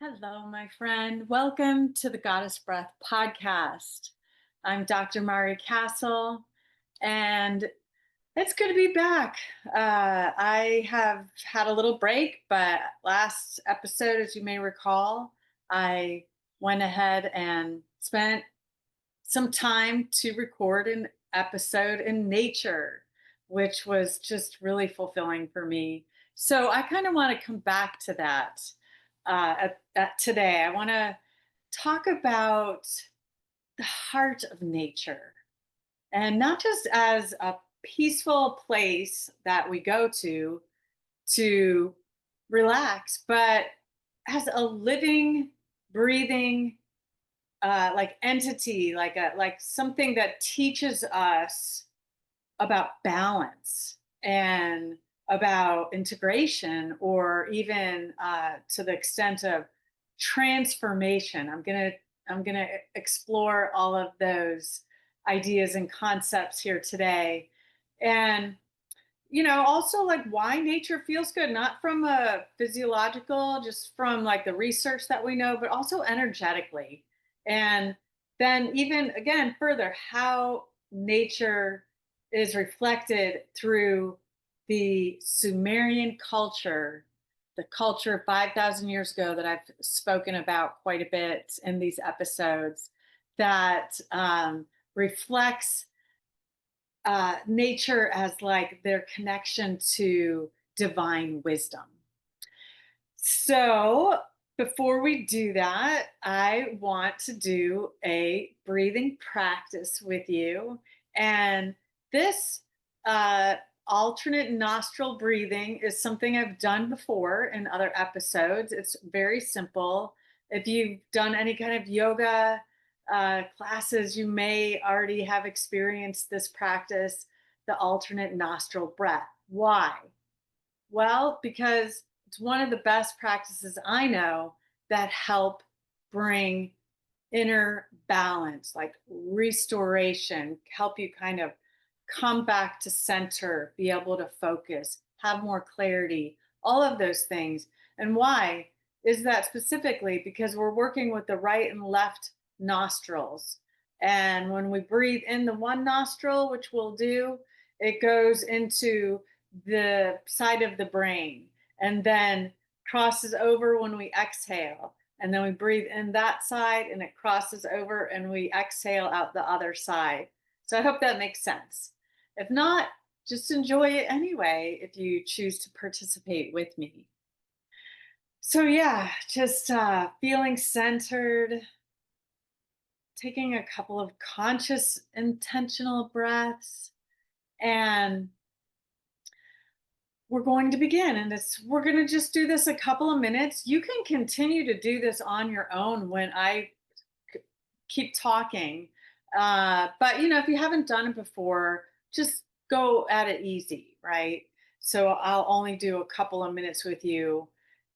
Hello, my friend. Welcome to the Goddess Breath podcast. I'm Dr. Mari Castle, and it's good to be back. I have had a little break, but last episode, as you may recall, I went ahead and spent some time to record an episode in nature, which was just really fulfilling for me. So I kind of want to come back to that at today. I want to talk about the heart of nature, and not just as a peaceful place that we go to relax, but as a living, breathing like entity, like something that teaches us about balance and about integration, or even to the extent of transformation. I'm gonna explore all of those ideas and concepts here today, and also like why nature feels good, not from a physiological, just from like the research that we know, but also energetically. And then even again further, how nature is reflected through the Sumerian culture, the culture 5,000 years ago that I've spoken about quite a bit in these episodes, that reflects nature as like their connection to divine wisdom. So, before we do that, I want to do a breathing practice with you. And this uh, alternate nostril breathing is something I've done before in other episodes. It's very simple. If you've done any kind of yoga classes, you may already have experienced this practice, the alternate nostril breath. Why? Well, because it's one of the best practices I know that help bring inner balance, like restoration, help you kind of come back to center, be able to focus, have more clarity, all of those things. And why is that specifically? Because we're working with the right and left nostrils. And when we breathe in the one nostril, which we'll do, it goes into the side of the brain and then crosses over when we exhale. And then we breathe in that side and it crosses over and we exhale out the other side. So I hope that makes sense. If not, just enjoy it anyway if you choose to participate with me. So, yeah, just feeling centered, taking a couple of conscious, intentional breaths, and we're going to begin. And we're going to just do this a couple of minutes. You can continue to do this on your own when I keep talking. But if you haven't done it before, just go at it easy, right? So I'll only do a couple of minutes with you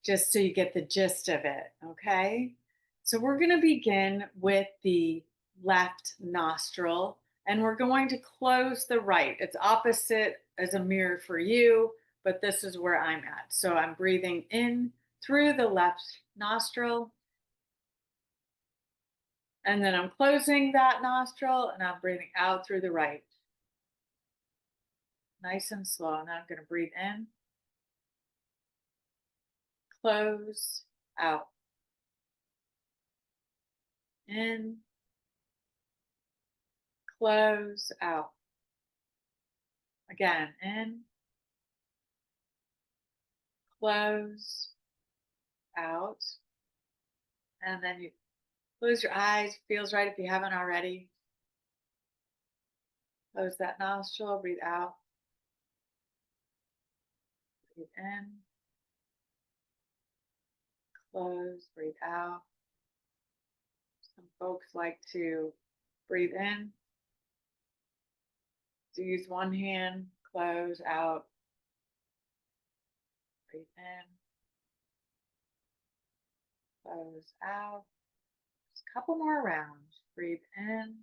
just so you get the gist of it. Okay. So we're going to begin with the left nostril, and we're going to close the right. It's opposite as a mirror for you, but this is where I'm at. So I'm breathing in through the left nostril, and then I'm closing that nostril and I'm breathing out through the right. Nice and slow. And then I'm going to breathe in, close, out. In, close, out. Again, in, close, out. And then you close your eyes. Feels right if you haven't already. Close that nostril, breathe out. Breathe in, close, breathe out. Some folks like to breathe in, to use one hand, close, out, breathe in, close, out. Just a couple more rounds. Breathe in.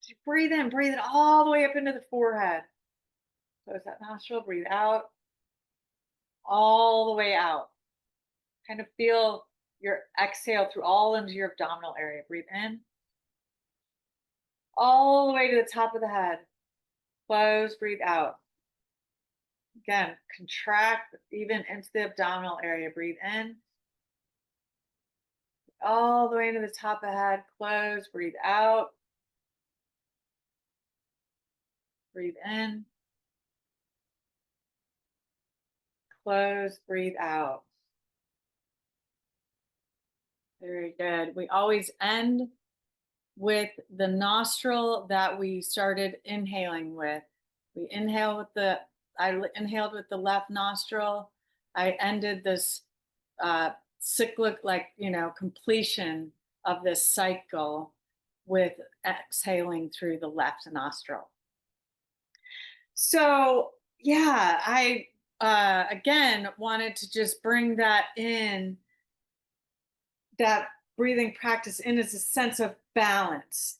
Just breathe in, breathe it all the way up into the forehead. Close that nostril, breathe out, all the way out. Kind of feel your exhale through all into your abdominal area. Breathe in, all the way to the top of the head. Close, breathe out. Again, contract even into the abdominal area. Breathe in, all the way into the top of the head. Close, breathe out. Breathe in, close, breathe out. Very good. We always end with the nostril that we started inhaling with. We inhale with inhaled with the left nostril. I ended this cyclic, completion of this cycle with exhaling through the left nostril. So, yeah, I again wanted to just bring that in, that breathing practice in, as a sense of balance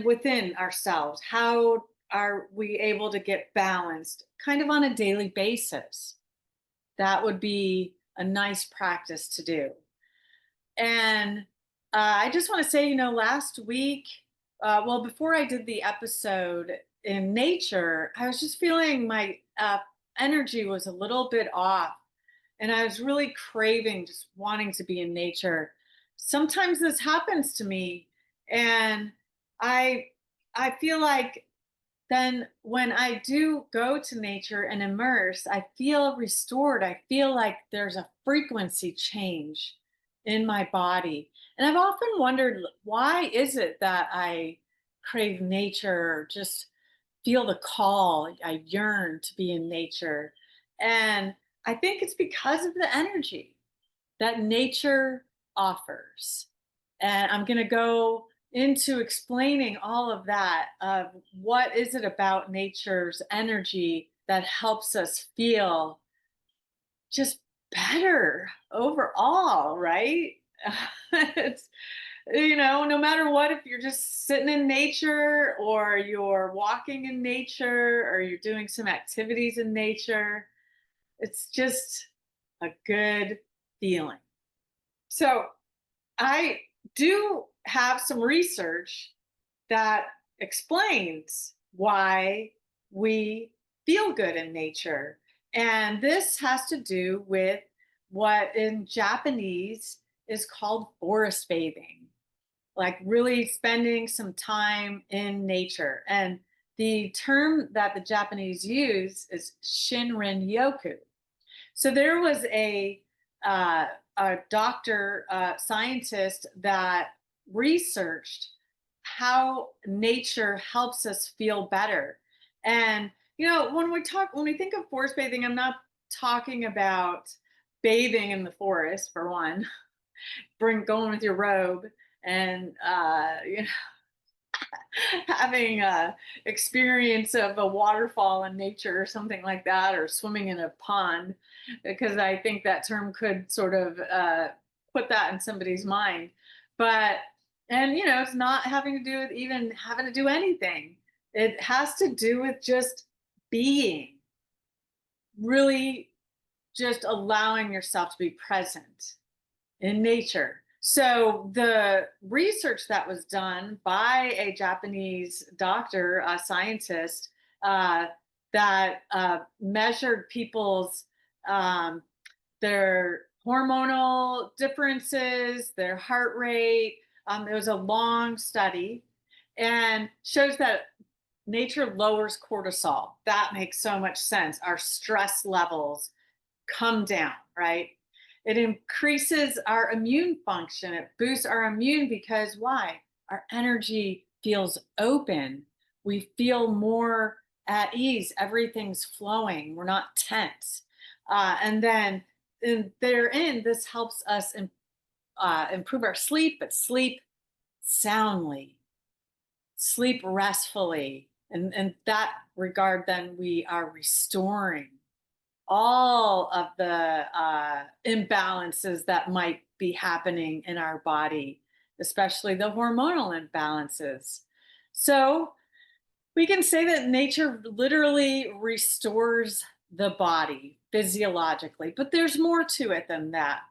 within ourselves. How are we able to get balanced kind of on a daily basis? That would be a nice practice to do. And I just want to say, last week, well, before I did the episode in nature, I was just feeling my energy was a little bit off. And I was really craving, just wanting to be in nature. Sometimes this happens to me. And I I feel like then when I do go to nature and immerse, I feel restored. I feel like there's a frequency change in my body. And I've often wondered, why is it that I crave nature, or just feel the call? I yearn to be in nature. And I think it's because of the energy that nature offers. And I'm going to go into explaining all of that, of what is it about nature's energy that helps us feel just better overall, right? It's, no matter what, if you're just sitting in nature, or you're walking in nature, or you're doing some activities in nature, it's just a good feeling. So I do have some research that explains why we feel good in nature. And this has to do with what in Japanese is called forest bathing, like really spending some time in nature. And the term that the Japanese use is Shinrin Yoku. So there was uh, a doctor, scientist, that researched how nature helps us feel better. And when we think of forest bathing, I'm not talking about bathing in the forest for one. Going with your robe and having a experience of a waterfall in nature or something like that, or swimming in a pond, because I think that term could sort of put that in somebody's mind. But it's not having to do with even having to do anything. It has to do with just being, really, just allowing yourself to be present in nature. So the research that was done by a Japanese doctor, a scientist, uh, that measured people's um, their hormonal differences, their heart rate. It was a long study, and shows that nature lowers cortisol. That makes so much sense. Our stress levels come down, right? It increases our immune function. It boosts our immune, because why? Our energy feels open. We feel more at ease. Everything's flowing. We're not tense. And then therein, this helps us improve our sleep, but sleep soundly, sleep restfully. And in that regard, then we are restoring all of the imbalances that might be happening in our body, especially the hormonal imbalances. So we can say that nature literally restores the body physiologically, but there's more to it than that.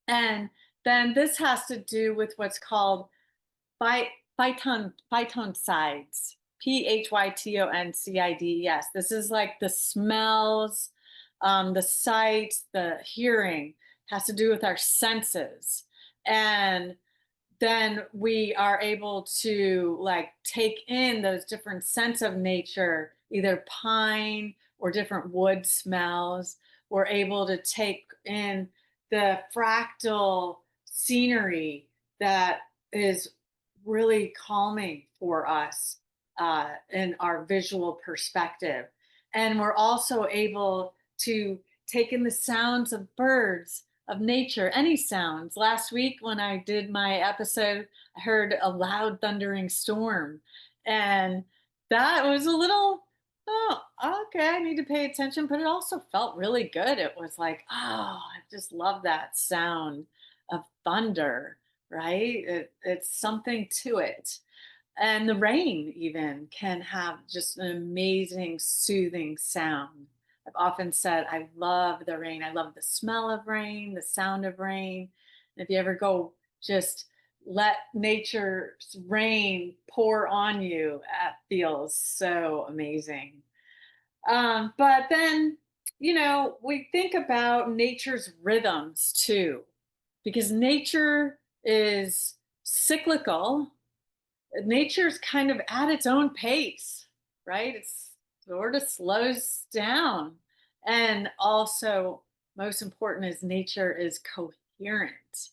And then this has to do with what's called phy- phytoncides, phytoncides. This is like the smells, the sight, the hearing, has to do with our senses. And then we are able to like take in those different scents of nature, either pine or different wood smells. We're able to take in the fractal scenery that is really calming for us in our visual perspective. And we're also able to take in the sounds of birds, of nature, any sounds. Last week, when I did my episode, I heard a loud thundering storm. And that was a little, oh, okay, I need to pay attention. But it also felt really good. It was like, oh, I just love that sound of thunder, right? It's something to it. And the rain even can have just an amazing soothing sound. I've often said I love the rain. I love the smell of rain, the sound of rain. And if you ever go just let nature's rain pour on you, that feels so amazing. But then, we think about nature's rhythms too, because nature is cyclical. Nature's kind of at its own pace, right? It's sort of slows down. And also, most important is nature is coherent.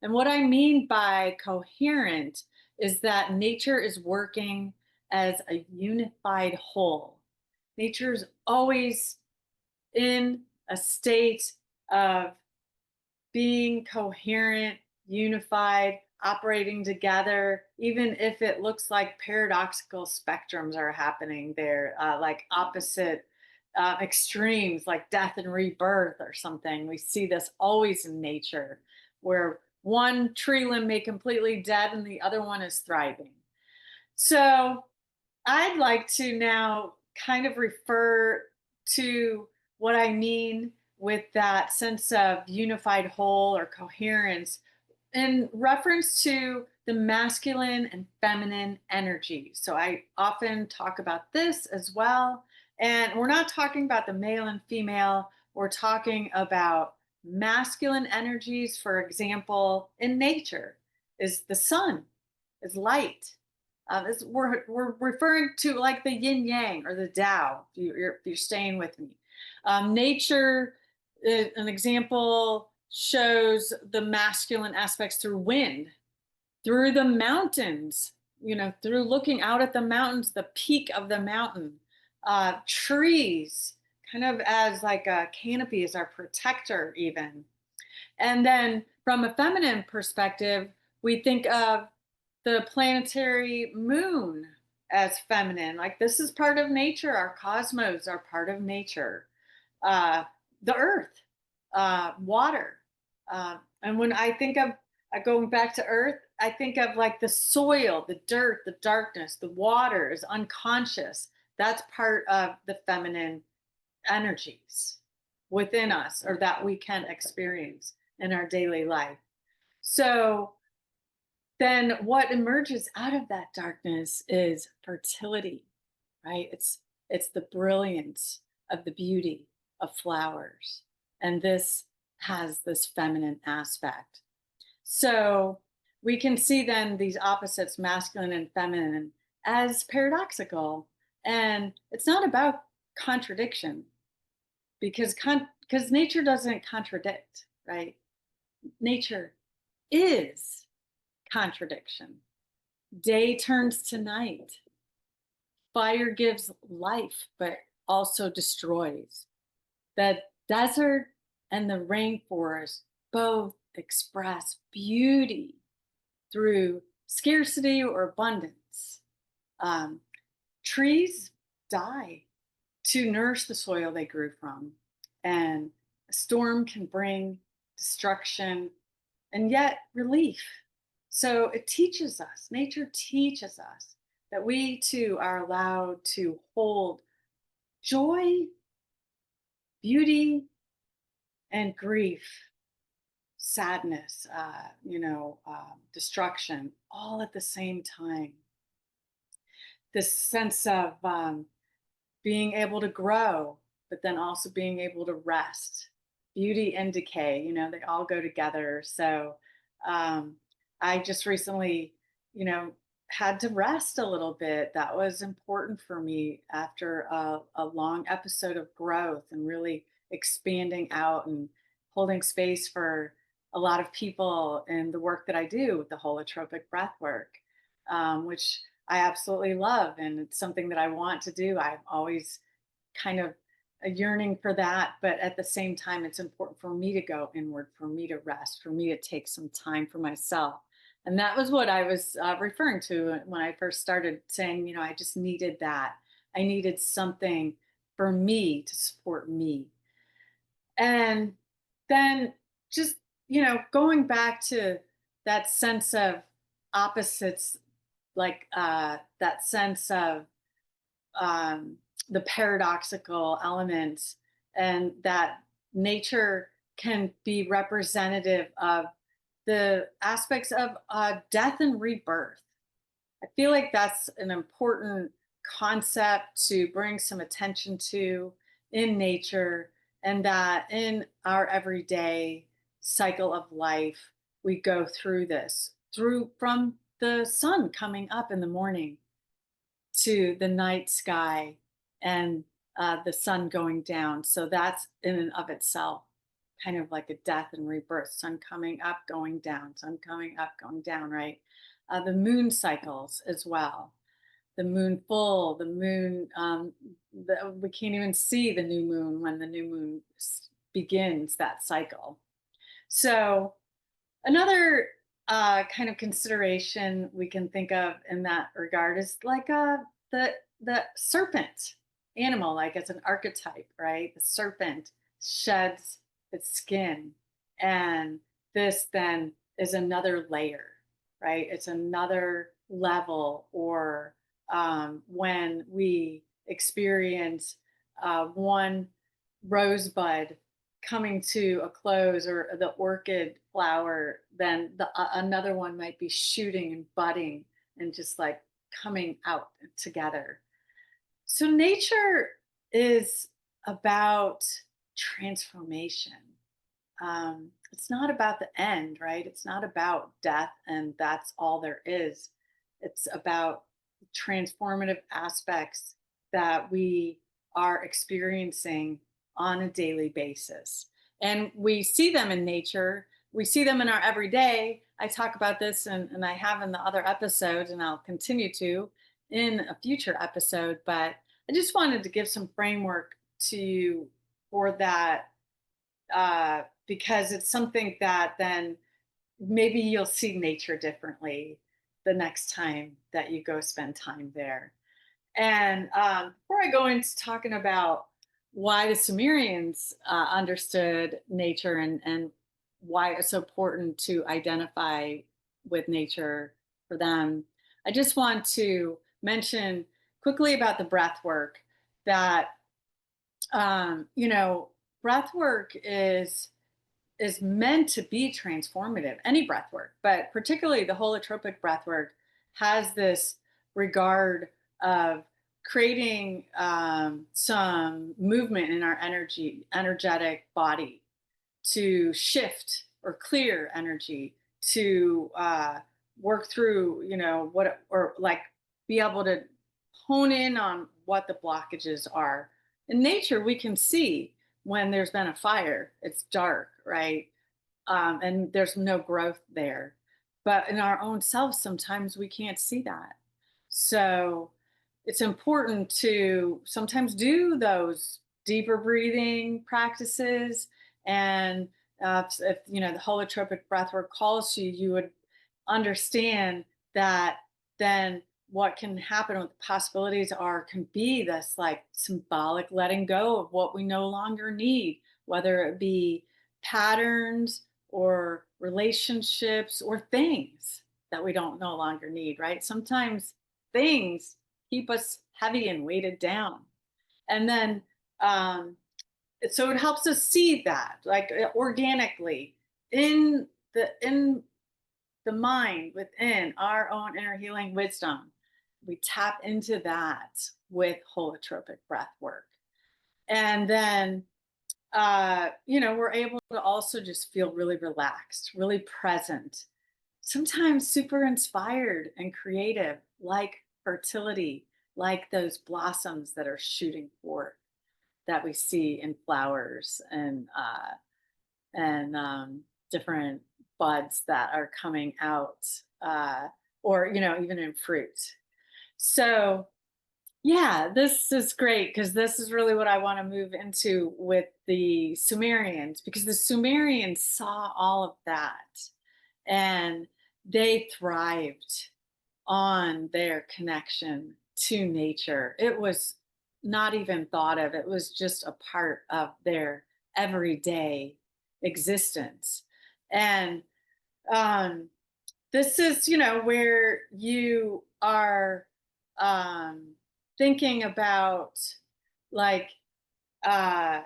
And what I mean by coherent is that nature is working as a unified whole. Nature's always in a state of being coherent, unified, operating together, even if it looks like paradoxical spectrums are happening there, like opposite extremes, like death and rebirth or something. We see this always in nature, where one tree limb may completely dead and the other one is thriving. So I'd like to now kind of refer to what I mean with that sense of unified whole or coherence in reference to the masculine and feminine energy. So I often talk about this as well. And we're not talking about the male and female, we're talking about masculine energies, for example, in nature, is the sun, is light. We're referring to like the yin yang or the Tao, if you're staying with me. Nature, an example, shows the masculine aspects through wind, through the mountains, through looking out at the mountains, the peak of the mountain, trees, kind of as like a canopy, as our protector, even. And then from a feminine perspective, we think of the planetary moon as feminine. Like this is part of nature. Our cosmos are part of nature. Uh, the earth, water. And when I think of going back to earth, I think of like the soil, the dirt, the darkness, the water is unconscious. That's part of the feminine energies within us or that we can experience in our daily life. So then what emerges out of that darkness is fertility, right? It's the brilliance of the beauty of flowers. And this has this feminine aspect. So we can see then these opposites, masculine and feminine, as paradoxical. And it's not about contradiction because nature doesn't contradict, right? Nature is contradiction. Day turns to night. Fire gives life, but also destroys. The desert and the rainforest both express beauty through scarcity or abundance. Um, Trees die to nourish the soil they grew from, and a storm can bring destruction and yet relief. So it teaches us, nature teaches us that we too are allowed to hold joy, beauty, and grief sadness, destruction, all at the same time. This sense of being able to grow, but then also being able to rest. Beauty and decay, they all go together. So um, I just recently, you know, had to rest a little bit. That was important for me after a long episode of growth and really expanding out and holding space for a lot of people in the work that I do with the holotropic breath work, which I absolutely love. And it's something that I want to do. I've always kind of a yearning for that. But at the same time, it's important for me to go inward, for me to rest, for me to take some time for myself. And that was what I was referring to when I first started saying, I just needed that. I needed something for me to support me. And then just, going back to that sense of opposites, like that sense of um, the paradoxical elements, and that nature can be representative of the aspects of death and rebirth. I feel like that's an important concept to bring some attention to in nature, and that in our everyday cycle of life, we go through this through from the sun coming up in the morning to the night sky and the sun going down. So that's in and of itself kind of like a death and rebirth, sun coming up, going down, sun coming up, going down, right? The moon cycles as well. The moon full, the moon, we can't even see the new moon when the new moon begins that cycle. So another kind of consideration we can think of in that regard is like the serpent animal, like as an archetype, right? The serpent sheds its skin, and this then is another layer, right? It's another level, or when we experience one rosebud coming to a close, or the orchid flower, then another one might be shooting and budding and just like coming out together. So nature is about transformation. It's not about the end, right? It's not about death and that's all there is. It's about transformative aspects that we are experiencing on a daily basis. And we see them in nature, we see them in our everyday. I talk about this, and I have in the other episodes, and I'll continue to in a future episode. But I just wanted to give some framework to you for that, because it's something that then maybe you'll see nature differently the next time that you go spend time there. And before I go into talking about why the Sumerians understood nature, and why it's so important to identify with nature for them, I just want to mention quickly about the breath work that, breath work is meant to be transformative, any breath work, but particularly the holotropic breath work has this regard of creating some movement in our energetic body, to shift or clear energy, to work through, what, or like be able to hone in on what the blockages are. In nature, we can see when there's been a fire, it's dark, right? And there's no growth there. But in our own selves, sometimes we can't see that. So it's important to sometimes do those deeper breathing practices. And if the holotropic breathwork calls you, you would understand that then what can happen, what the possibilities are, can be this like symbolic letting go of what we no longer need, whether it be patterns or relationships or things that we don't no longer need, right? Sometimes things keep us heavy and weighted down. And then, so it helps us see that like organically, in the mind within our own inner healing wisdom, we tap into that with holotropic breath work. And then we're able to also just feel really relaxed, really present, sometimes super inspired and creative, like fertility, like those blossoms that are shooting forth that we see in flowers and different buds that are coming out, or even in fruit. So yeah, this is great because this is really what I want to move into with the Sumerians, because the Sumerians saw all of that and they thrived on their connection to nature. It was not even thought of, it was just a part of their everyday existence. And um, this is, where you are um, thinking about, like, uh,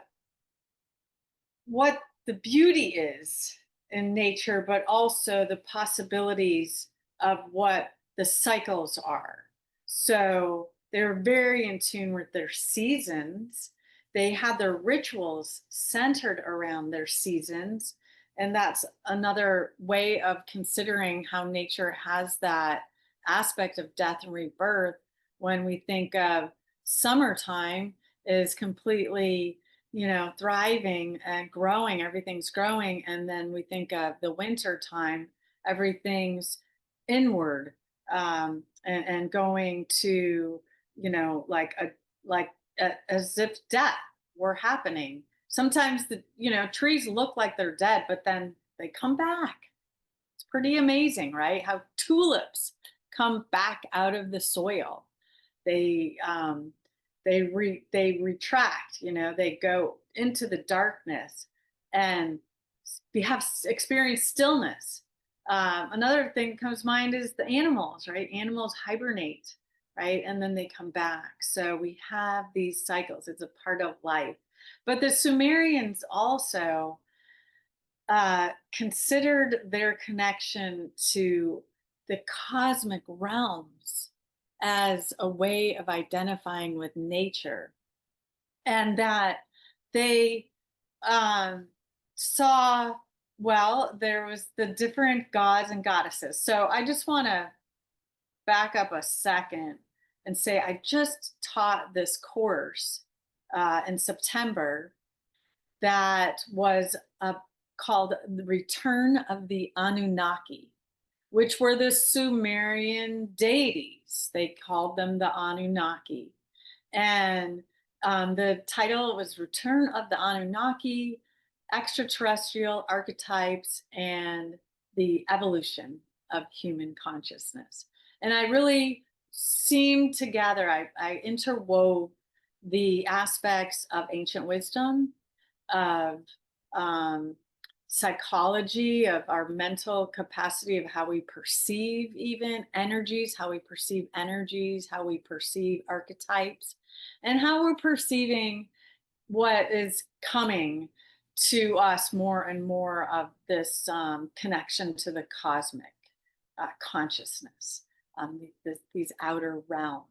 what the beauty is in nature, but also the possibilities of what the cycles are. So they're very in tune with their seasons. They have their rituals centered around their seasons. And that's another way of considering how nature has that aspect of death and rebirth. When we think of summertime is completely, thriving and growing, everything's growing. And then we think of the winter time, everything's inward, and going to, like as if death were happening. Sometimes the, trees look like they're dead, but then they come back. It's pretty amazing, right? How tulips come back out of the soil. They they retract, they go into the darkness and we have experienced stillness. Another thing that comes to mind is the animals, right? Animals hibernate, right? And then they come back. So we have these cycles. It's a part of life. But the Sumerians also considered their connection to the cosmic realms as a way of identifying with nature, and that they um, saw, well, there was the different gods and goddesses. So I just want to back up a second and say I just taught this course in September that was called The Return of the Anunnaki, which were the Sumerian deities. They called them the Anunnaki. And the title was Return of the Anunnaki, Extraterrestrial Archetypes, and the Evolution of Human Consciousness. And I really seamed together, I interwove the aspects of ancient wisdom, of um, psychology, of our mental capacity, of how we perceive even energies, how we perceive energies, how we perceive archetypes, and how we're perceiving what is coming to us more and more of this connection to the cosmic consciousness, these outer realms.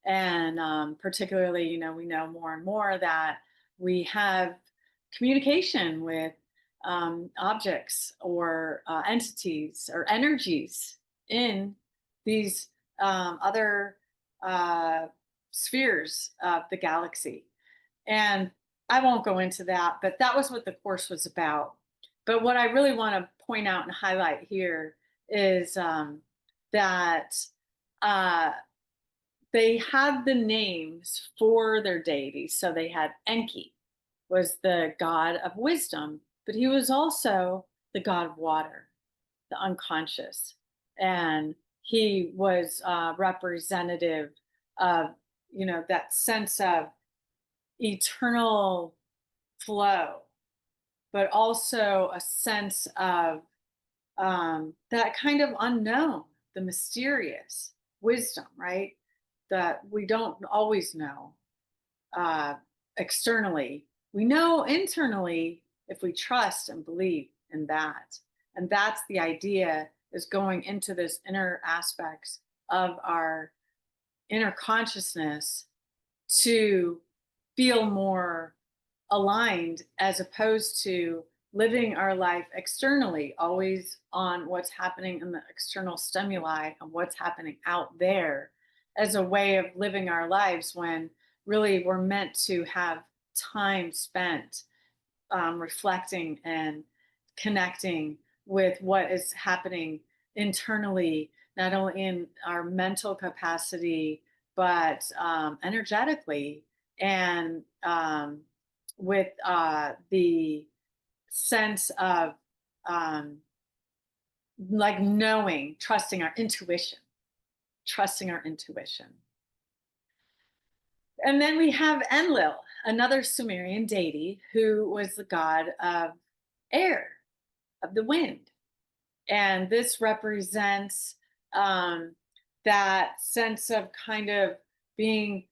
And particularly, we know more and more that we have communication with objects or entities or energies in these other uh, spheres of the galaxy. And I won't go into that, but that was what the course was about. But what I really want to point out and highlight here is that uh, they had the names for their deities. So they had Enki, was the god of wisdom, but he was also the god of water, the unconscious. And he was representative of, that sense of eternal flow, but also a sense of that kind of unknown, the mysterious wisdom, right? That we don't always know uh, externally. We know internally if we trust and believe, in that. And that's the idea, is going into this inner aspects of our inner consciousness to feel more aligned, as opposed to living our life externally, always on what's happening in the external stimuli and what's happening out there, as a way of living our lives, when really we're meant to have time spent reflecting and connecting with what is happening internally, not only in our mental capacity, but energetically, and with the sense of um, like knowing, trusting our intuition. And then we have Enlil, another Sumerian deity who was the god of air, of the wind. And this represents um, that sense of kind of being,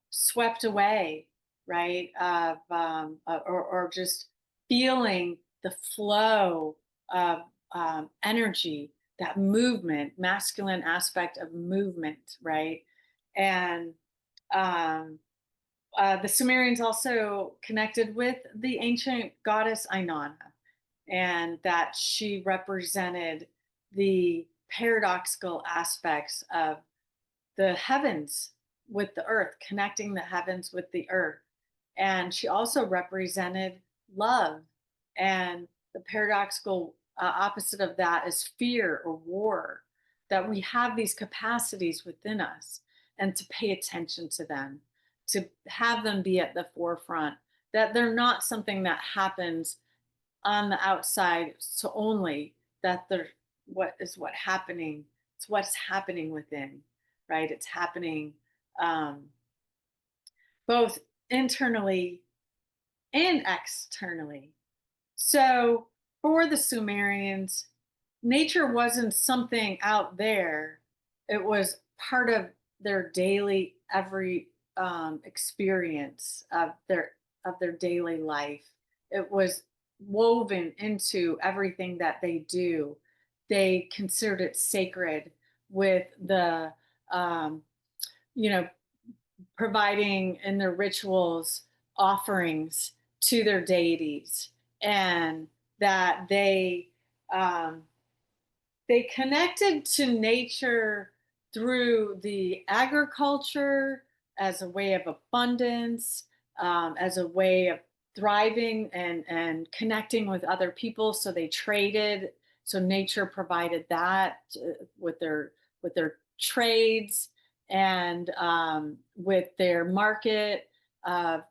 swept away, right? Or just feeling the flow of energy, that movement, masculine aspect of movement, right? And um, the Sumerians also connected with the ancient goddess Inanna, and that she represented the paradoxical aspects of the heavens with the earth, connecting the heavens with the earth. And she also represented love. And the paradoxical opposite of that is fear or war, that we have these capacities within us, and to pay attention to them, to have them be at the forefront, that they're not something that happens on the outside so only, that they're what happening, it's what's happening within, right? It's happening um, both internally and externally. So for the Sumerians, nature wasn't something out there, it was part of their daily every experience of their daily life. It was woven into everything that they do. They considered it sacred, with the um, you know providing in their rituals offerings to their deities, and that um, they connected to nature through the agriculture, as a way of abundance, as a way of thriving and connecting with other people. So they traded. So nature provided that with their trades, and with their market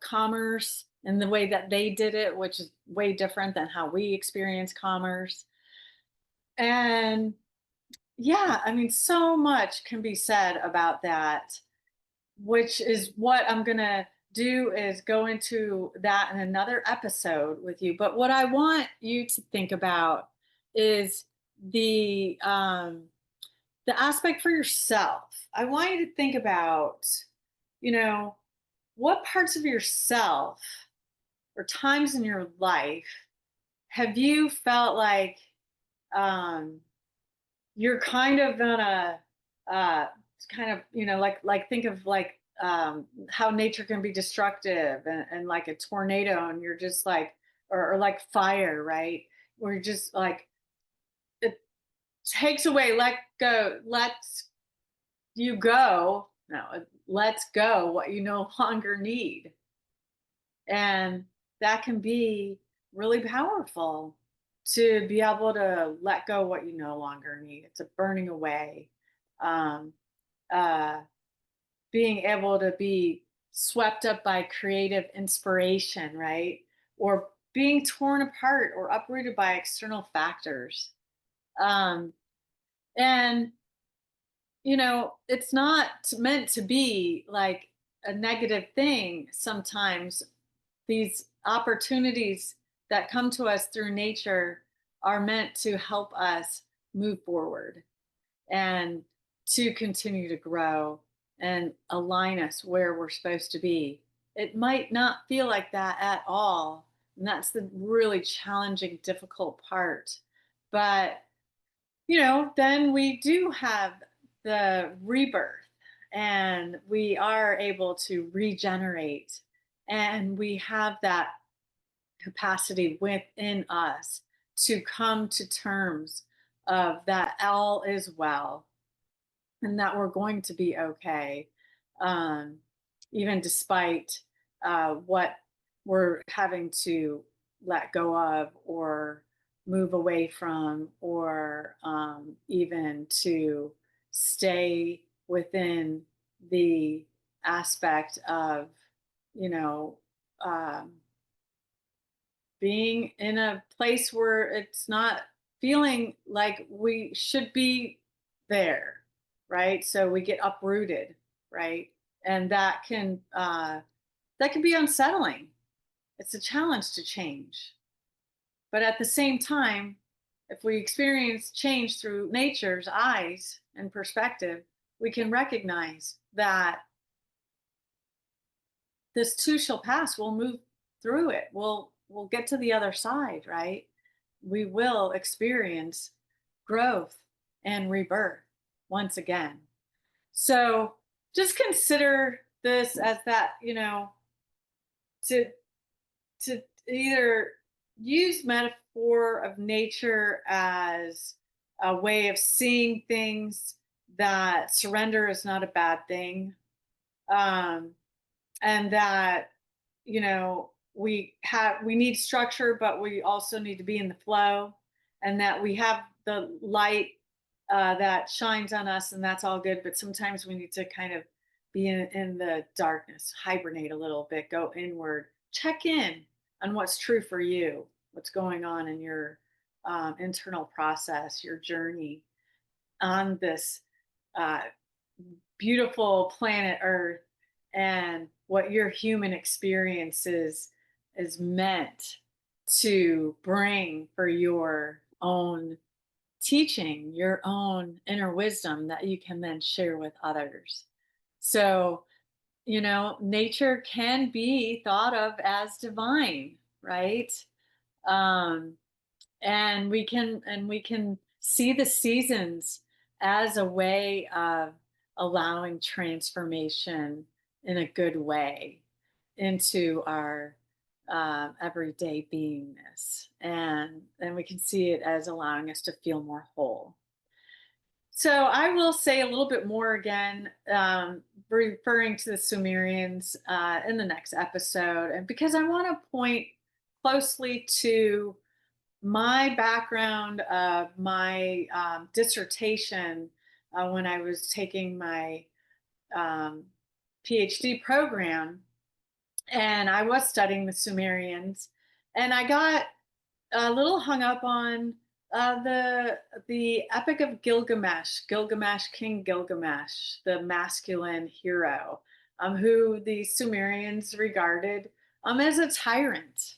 commerce, and the way that they did it, which is way different than how we experience commerce. And yeah, I mean, so much can be said about that, which is what I'm going to do, is go into that in another episode with you. But what I want you to think about is the aspect for yourself. I want you to think about, you know, what parts of yourself or times in your life have you felt like um you're kind of gonna uh kind of, like think of like how nature can be destructive, and like a tornado, and you're just like, or like fire, right, where you're just like, it takes away, let go, lets you go, no, it lets go what you no longer need. And that can be really powerful, to be able to let go what you no longer need. It's a burning away. Um, uh, Being able to be swept up by creative inspiration, right? Or being torn apart or uprooted by external factors. Um, and, it's not meant to be like a negative thing sometimes. These opportunities that come to us through nature are meant to help us move forward, and to continue to grow and align us where we're supposed to be. It might not feel like that at all, And that's the really challenging, difficult part. But, then we do have the rebirth, and we are able to regenerate, and we have that capacity within us to come to terms of that all is well, and that we're going to be okay, um, even despite what we're having to let go of or move away from, or even to stay within the aspect of, you know, um, being in a place where it's not feeling like we should be there, right? So we get uprooted, right? And that can be unsettling. It's a challenge to change. But at the same time, if we experience change through nature's eyes and perspective, we can recognize that this too shall pass. We'll move through it. We'll get to the other side, right? We will experience growth and rebirth once again. So just consider this as that, to either use metaphor of nature as a way of seeing things, that surrender is not a bad thing. Um, and that, we need structure, but we also need to be in the flow, and that we have the light that shines on us, and that's all good, but sometimes we need to kind of be in the darkness, hibernate a little bit, go inward, check in on what's true for you, what's going on in your internal process, your journey on this uh, beautiful planet Earth, and what your human experience is meant to bring for your own teaching, your own inner wisdom that you can then share with others. So, nature can be thought of as divine, right? Um, and we can see the seasons as a way of allowing transformation in a good way into our everyday beingness, and we can see it as allowing us to feel more whole. So I will say a little bit more again, referring to the Sumerians in the next episode, and because I want to point closely to my background of my dissertation when I was taking my um, PhD program, and I was studying the Sumerians, and I got a little hung up on the Epic of Gilgamesh, King Gilgamesh, the masculine hero, who the Sumerians regarded as a tyrant.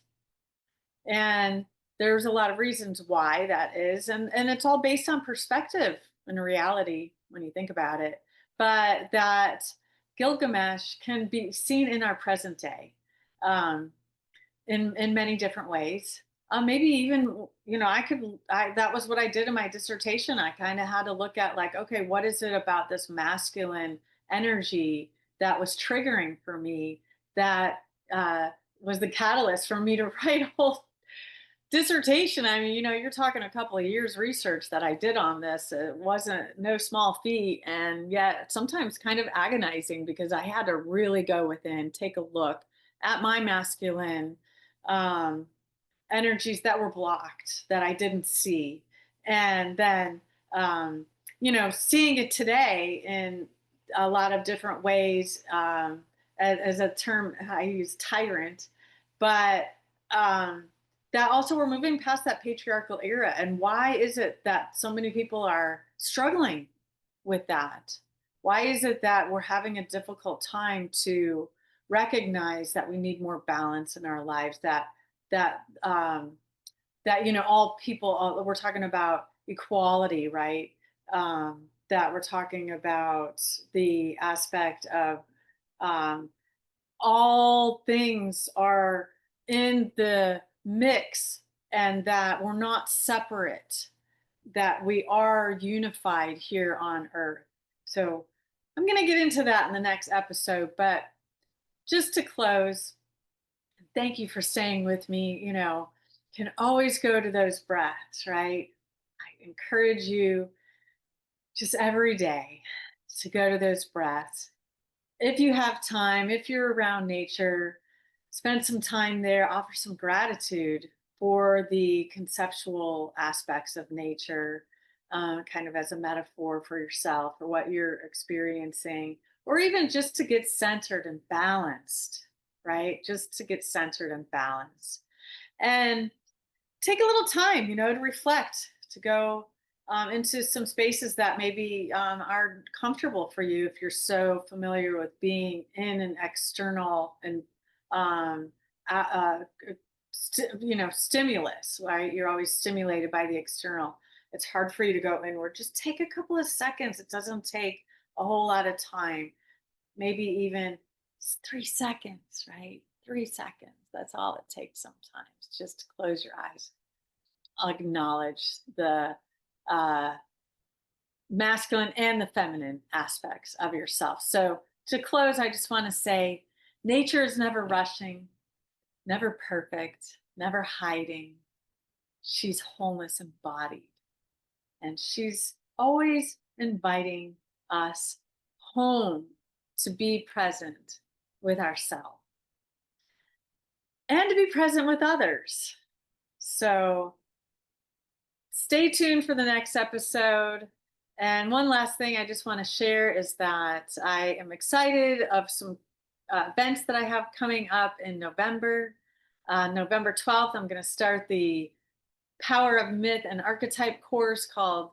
And there's a lot of reasons why that is, and it's all based on perspective and reality when you think about it. But that Gilgamesh can be seen in our present day, um, in many different ways. Maybe even, that was what I did in my dissertation. I kind of had to look at, like, okay, what is it about this masculine energy that was triggering for me, that uh, was the catalyst for me to write a whole dissertation. I mean, you're talking a couple of years research that I did on this. It wasn't no small feat, and yet sometimes kind of agonizing, because I had to really go within, take a look at my masculine um, energies that were blocked, that I didn't see. And then, seeing it today in a lot of different ways, as a term I use, tyrant, but um, that also we're moving past that patriarchal era. And why is it that so many people are struggling with that? Why is it that we're having a difficult time to recognize that we need more balance in our lives, that all people, we're talking about equality, right? That we're talking about the aspect of um, all things are in the mix and that we're not separate, that we are unified here on earth. So I'm going to get into that in the next episode. But just to close, thank you for staying with me. Can always go to those breaths, right? I encourage you just every day to go to those breaths. If you have time, if you're around nature, spend some time there, offer some gratitude for the conceptual aspects of nature, kind of as a metaphor for yourself or what you're experiencing, or even just to get centered and balanced, right? Just to get centered and balanced. And take a little time, to reflect, to go into some spaces that maybe are comfortable for you if you're so familiar with being in an external and um, uh, uh, stimulus, right? You're always stimulated by the external. It's hard for you to go inward. Just take a couple of seconds. It doesn't take a whole lot of time. Maybe even 3 seconds, right? 3 seconds. That's all it takes sometimes. Just to close your eyes. I'll acknowledge the uh, masculine and the feminine aspects of yourself. So to close, I just want to say nature is never rushing, never perfect, never hiding. She's wholeness embodied. And she's always inviting us home to be present with ourselves and to be present with others. So stay tuned for the next episode. And one last thing I just want to share is that I am excited of some events that I have coming up in November. November 12th, I'm going to start the Power of Myth and Archetype course called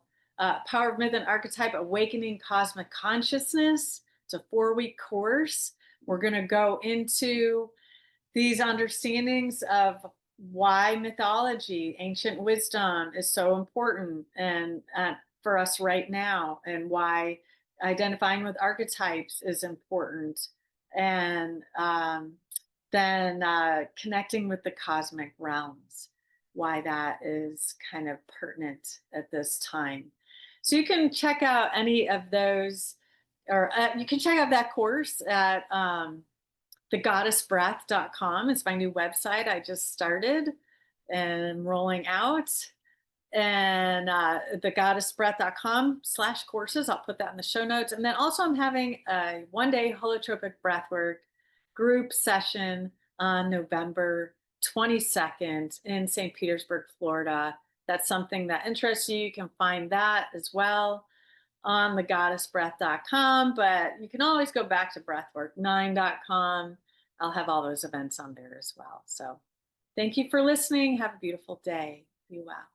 Power of Myth and Archetype Awakening Cosmic Consciousness. It's a 4-week course. We're going to go into these understandings of why mythology, ancient wisdom is so important and for us right now, and why identifying with archetypes is important, and then connecting with the cosmic realms, why that is kind of pertinent at this time. So you can check out any of those, or you can check out that course at thegoddessbreath.com. It's my new website I just started and rolling out. And thegoddessbreath.com/courses. I'll put that in the show notes. And then also I'm having a 1-day holotropic breathwork group session on November 22nd in St. Petersburg, Florida. That's something that interests you. You can find that as well on thegoddessbreath.com, but you can always go back to breathwork9.com. I'll have all those events on there as well. So thank you for listening. Have a beautiful day. Be well.